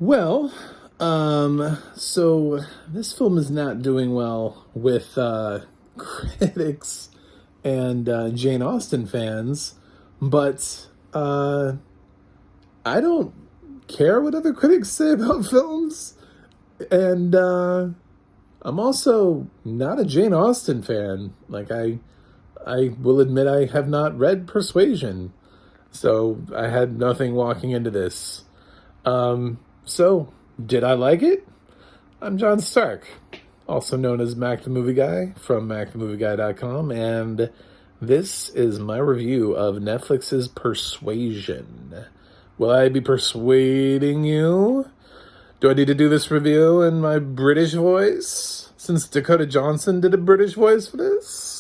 Well, so this film is not doing well with critics and Jane Austen fans, but I don't care what other critics say about films, and I'm also not a Jane Austen fan. I will admit I have not read Persuasion, so I had nothing walking into this. So, did I like it? I'm John Stark, also known as Mac the Movie Guy from MacTheMovieGuy.com, and this is my review of Netflix's Persuasion. Will I be persuading you? Do I need to do this review in my British voice? Since Dakota Johnson did a British voice for this?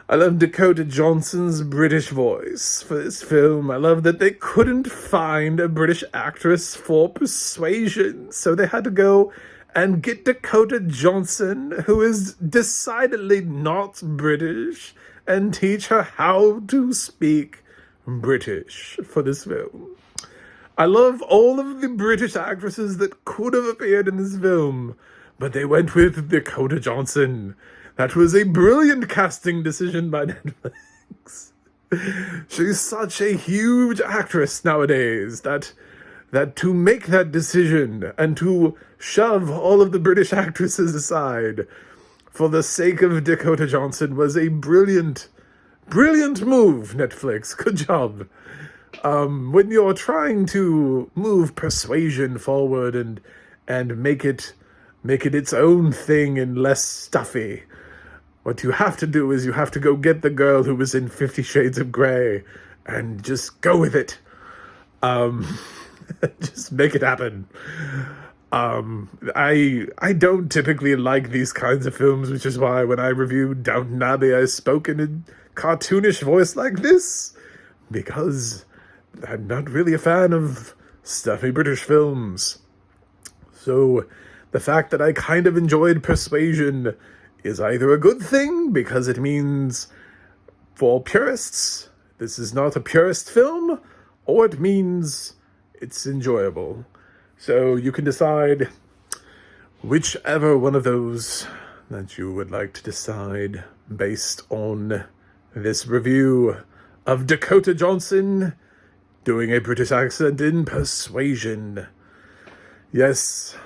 I love Dakota Johnson's British voice for this film. I love that they couldn't find a British actress for Persuasion, so they had to go and get Dakota Johnson, who is decidedly not British, and teach her how to speak British for this film. I love all of the British actresses that could have appeared in this film, but they went with Dakota Johnson. That was a brilliant casting decision by Netflix. She's such a huge actress nowadays that to make that decision and to shove all of the British actresses aside for the sake of Dakota Johnson was a brilliant move, Netflix. Good job. When you're trying to move Persuasion forward and make it its own thing and less stuffy, what you have to do is you have to go get the girl who was in 50 Shades of Grey and just go with it. Just make it happen. I don't typically like these kinds of films, which is why when I reviewed Downton Abbey, I spoke in a cartoonish voice like this, because I'm not really a fan of stuffy British films. So the fact that I kind of enjoyed Persuasion is either a good thing, because it means, for purists, this is not a purist film, or it means it's enjoyable. So you can decide whichever one of those that you would like to decide based on this review of Dakota Johnson doing a British accent in Persuasion. Yes,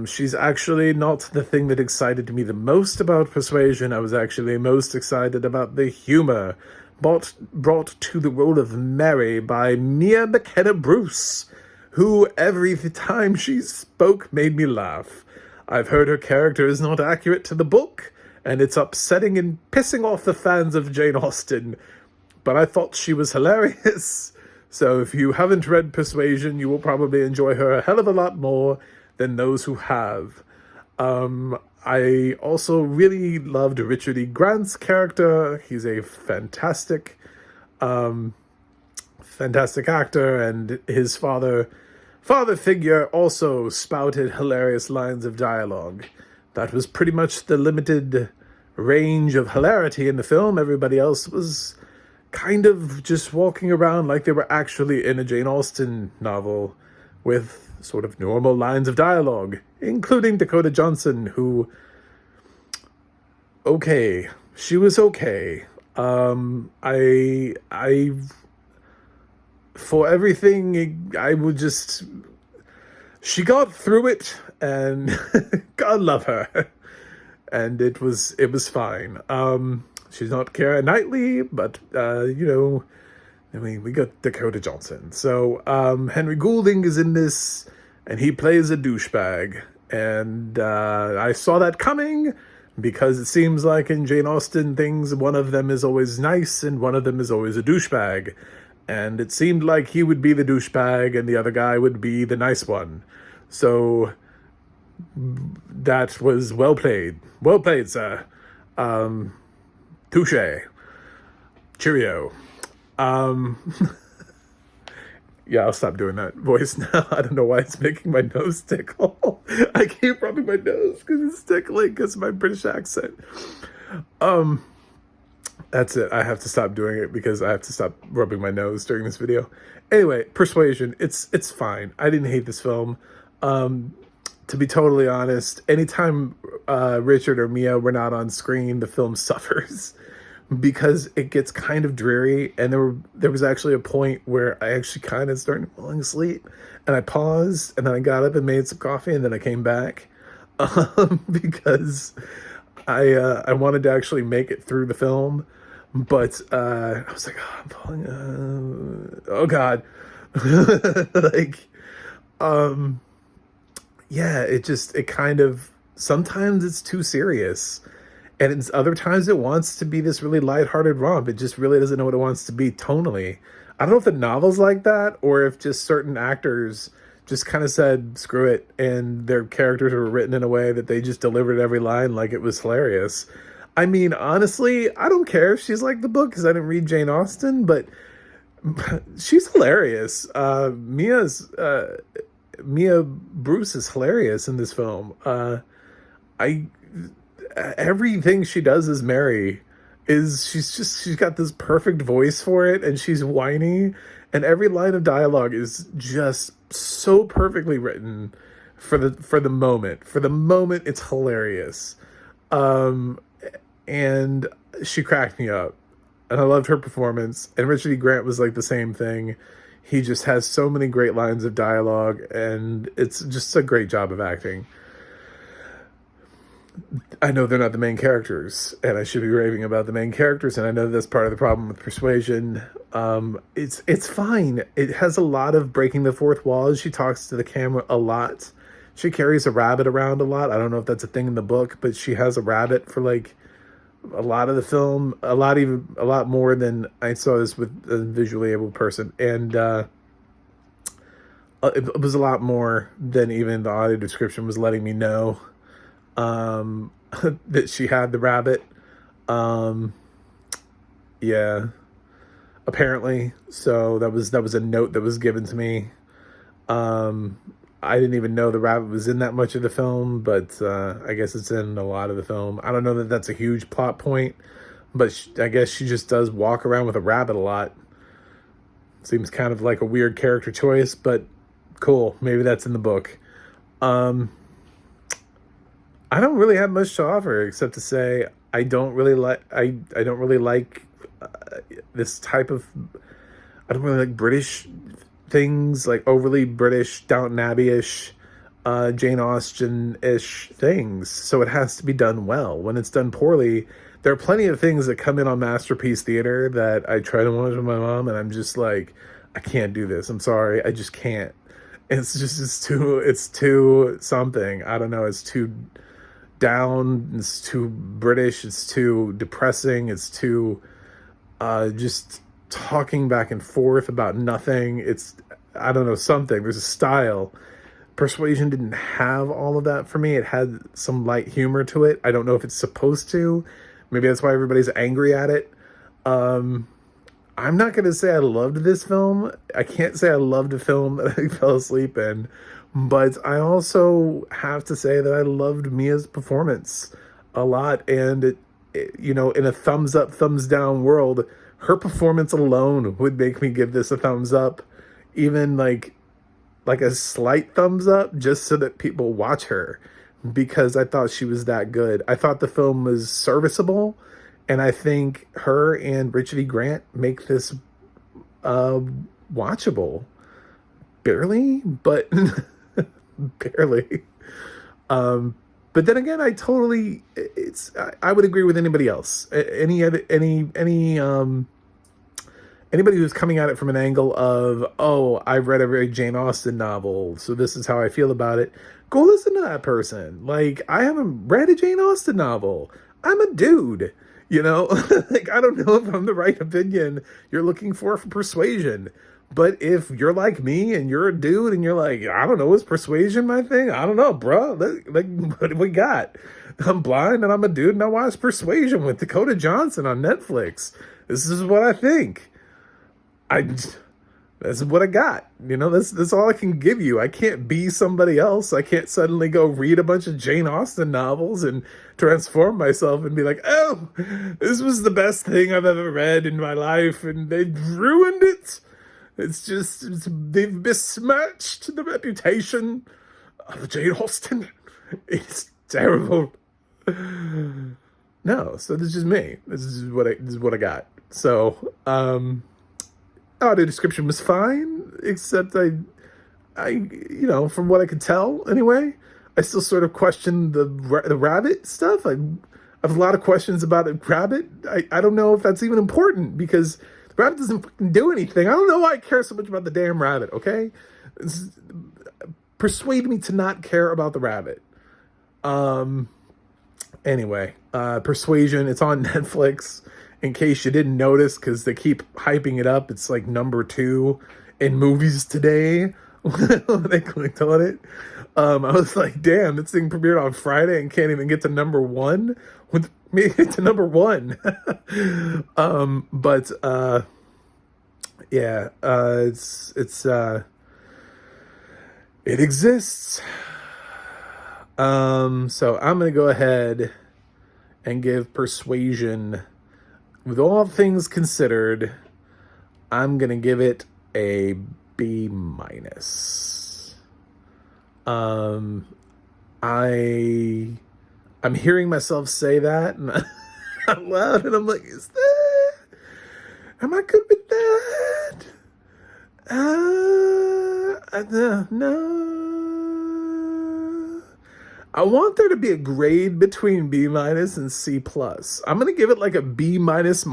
she's actually not the thing that excited me the most about Persuasion. I was actually most excited about the humor brought to the role of Mary by Mia McKenna Bruce, who every time she spoke made me laugh. I've heard her character is not accurate to the book, and it's upsetting and pissing off the fans of Jane Austen, but I thought she was hilarious. So if you haven't read Persuasion, you will probably enjoy her a hell of a lot more than those who have. I also really loved Richard E. Grant's character. He's a fantastic actor, and his father figure also spouted hilarious lines of dialogue. That was pretty much the limited range of hilarity in the film. Everybody else was kind of just walking around like they were actually in a Jane Austen novel with sort of normal lines of dialogue, including Dakota Johnson, who, okay, she was okay. I for everything, I would just, she got through it, and God love her, and it was fine. She's not Keira Knightley, but I mean, we got Dakota Johnson. So Henry Goulding is in this, and he plays a douchebag. And I saw that coming, because it seems like in Jane Austen things, one of them is always nice and one of them is always a douchebag. And it seemed like he would be the douchebag and the other guy would be the nice one. So that was well played. Well played, sir. Touche. Cheerio. Yeah, I'll stop doing that voice now. I don't know why it's making my nose tickle. I keep rubbing my nose because it's tickling because of my British accent. That's it. I have to stop doing it because I have to stop rubbing my nose during this video. Anyway, Persuasion. It's fine. I didn't hate this film. To be totally honest, anytime Richard or Mia were not on screen, the film suffers because it gets kind of dreary. And there was actually a point where I actually kind of started falling asleep, and I paused, and then I got up and made some coffee, and then I came back because I wanted to actually make it through the film. But I was like, oh, I'm falling. Oh God, like, yeah. It kind of sometimes it's too serious, and it's other times it wants to be this really lighthearted romp. It just really doesn't know what it wants to be tonally. I don't know if the novel's like that or if just certain actors just kind of said screw it, and their characters were written in a way that they just delivered every line like it was hilarious. I mean, honestly, I don't care if she's like the book because I didn't read Jane Austen, but she's hilarious. Mia Bruce is hilarious in this film. I Everything she does as Mary she's got this perfect voice for it, and she's whiny, and every line of dialogue is just so perfectly written for the moment. For the moment, it's hilarious. And she cracked me up, and I loved her performance. And Richard E. Grant was like the same thing. He just has so many great lines of dialogue, and it's just a great job of acting. I know they're not the main characters, and I should be raving about the main characters, and I know that's part of the problem with Persuasion. It's fine. It has a lot of breaking the fourth wall. She talks to the camera a lot. She carries a rabbit around a lot. I don't know if that's a thing in the book, but she has a rabbit for like a lot of the film, a lot more than I saw this with a visually able person. And it was a lot more than even the audio description was letting me know that she had the rabbit. Yeah, apparently. So that was a note that was given to me. I didn't even know the rabbit was in that much of the film, but I guess it's in a lot of the film. I don't know that that's a huge plot point, but I guess she just does walk around with a rabbit a lot. Seems kind of like a weird character choice, but cool. Maybe that's in the book. I don't really have much to offer except to say I don't really like this type of. I don't really like British things, like overly British, Downton Abbey-ish, Jane Austen-ish things. So it has to be done well. When it's done poorly, there are plenty of things that come in on Masterpiece Theater that I try to watch with my mom, and I'm just like, I can't do this. I'm sorry, I just can't. It's too something. I don't know. It's too down. It's too British. It's too depressing. It's too just talking back and forth about nothing. It's, I don't know, something. There's a style. Persuasion didn't have all of that for me. It had some light humor to it. I don't know if it's supposed to. Maybe that's why everybody's angry at it. I'm not going to say I loved this film. I can't say I loved a film that I fell asleep in. But I also have to say that I loved Mia's performance a lot. And, in a thumbs up, thumbs down world, her performance alone would make me give this a thumbs up, even like a slight thumbs up, just so that people watch her, because I thought she was that good. I thought the film was serviceable, and I think her and Richard E. Grant make this watchable. Barely, but barely. But then again, I would agree with anybody else. Anybody who's coming at it from an angle of, oh, I've read every Jane Austen novel, so this is how I feel about it. Go listen to that person. Like, I haven't read a Jane Austen novel. I'm a dude, like, I don't know if I'm the right opinion you're looking for Persuasion. But if you're like me and you're a dude and you're like, I don't know, is Persuasion my thing? I don't know, bro. Like, what do we got? I'm blind and I'm a dude and I watch Persuasion with Dakota Johnson on Netflix. This is what I think. That's what I got. That's all I can give you. I can't be somebody else. I can't suddenly go read a bunch of Jane Austen novels and transform myself and be like, oh, this was the best thing I've ever read in my life, and they ruined it. They've besmirched the reputation of Jane Austen. It's terrible. No, so this is just me. This is what I got. So, audio description was fine, except I, from what I could tell anyway, I still sort of question the rabbit stuff. I have a lot of questions about a rabbit. I don't know if that's even important, because the rabbit doesn't fucking do anything. I don't know why I care so much about the damn rabbit, okay? Persuade me to not care about the rabbit. Anyway, Persuasion, it's on Netflix. In case you didn't notice, because they keep hyping it up, it's like number 2 in movies today when they clicked on it. I was like, damn, this thing premiered on Friday and can't even get to number 1. With me to number 1. Yeah, it exists. So I'm gonna go ahead and give Persuasion, with all things considered, I'm gonna give it a B-. I'm hearing myself say that and out loud, and I'm like, am I good with that? No. I want there to be a grade between B- and C+. I'm going to give it like a B-, and a C++.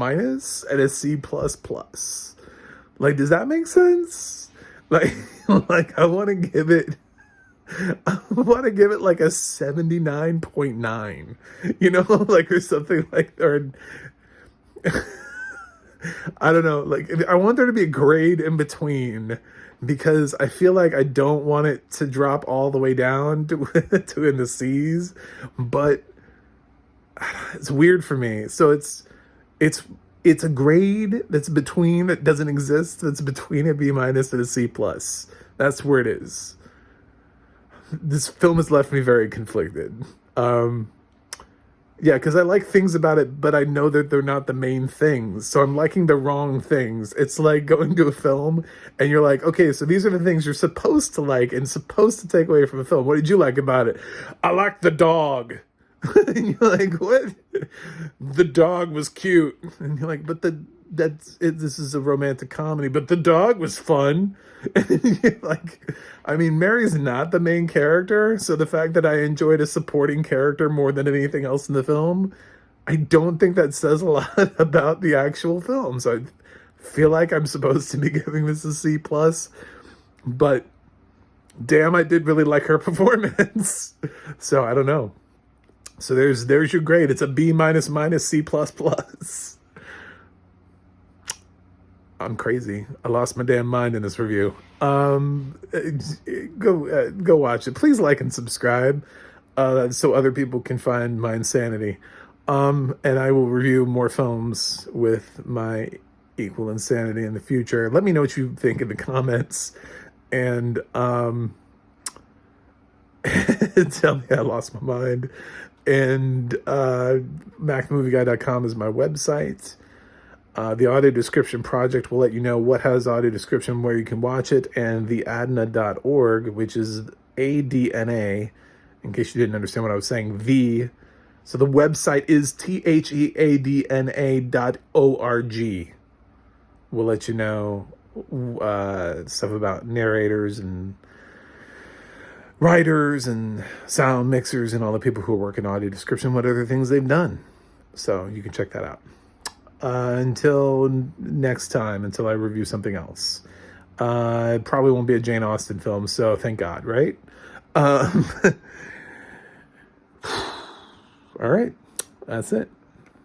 Like, does that make sense? Like, I want to give it like a 79.9, like, or something like, or I don't know. Like, I want there to be a grade in between, because I feel like I don't want it to drop all the way down to in the C's, but it's weird for me. So it's a grade that doesn't exist. That's between a B- and a C+. That's where it is. This film has left me very conflicted. Yeah, because I like things about it, but I know that they're not the main things. So I'm liking the wrong things. It's like going to a film and you're like, okay, so these are the things you're supposed to like and supposed to take away from a film. What did you like about it? I like the dog. And you're like, what? The dog was cute. And you're like, but this is a romantic comedy, but the dog was fun. And you're like, I mean, Mary's not the main character, so the fact that I enjoyed a supporting character more than anything else in the film, I don't think that says a lot about the actual film. So I feel like I'm supposed to be giving this a C+, but damn, I did really like her performance. So I don't know. So there's your grade. It's a B-, C++. I'm crazy. I lost my damn mind in this review. Go watch it. Please like and subscribe, so other people can find my insanity. And I will review more films with my equal insanity in the future. Let me know what you think in the comments, and tell me I lost my mind. And MacMovieGuy.com is my website. The audio description project will let you know what has audio description, where you can watch it, and the adna.org, which is ADNA, in case you didn't understand what I was saying, so the website is THEADNA.org. We'll let you know stuff about narrators and writers and sound mixers and all the people who are working audio description, what other things they've done. So you can check that out. Until next time, until I review something else. It probably won't be a Jane Austen film, so thank God, right? All right, that's it.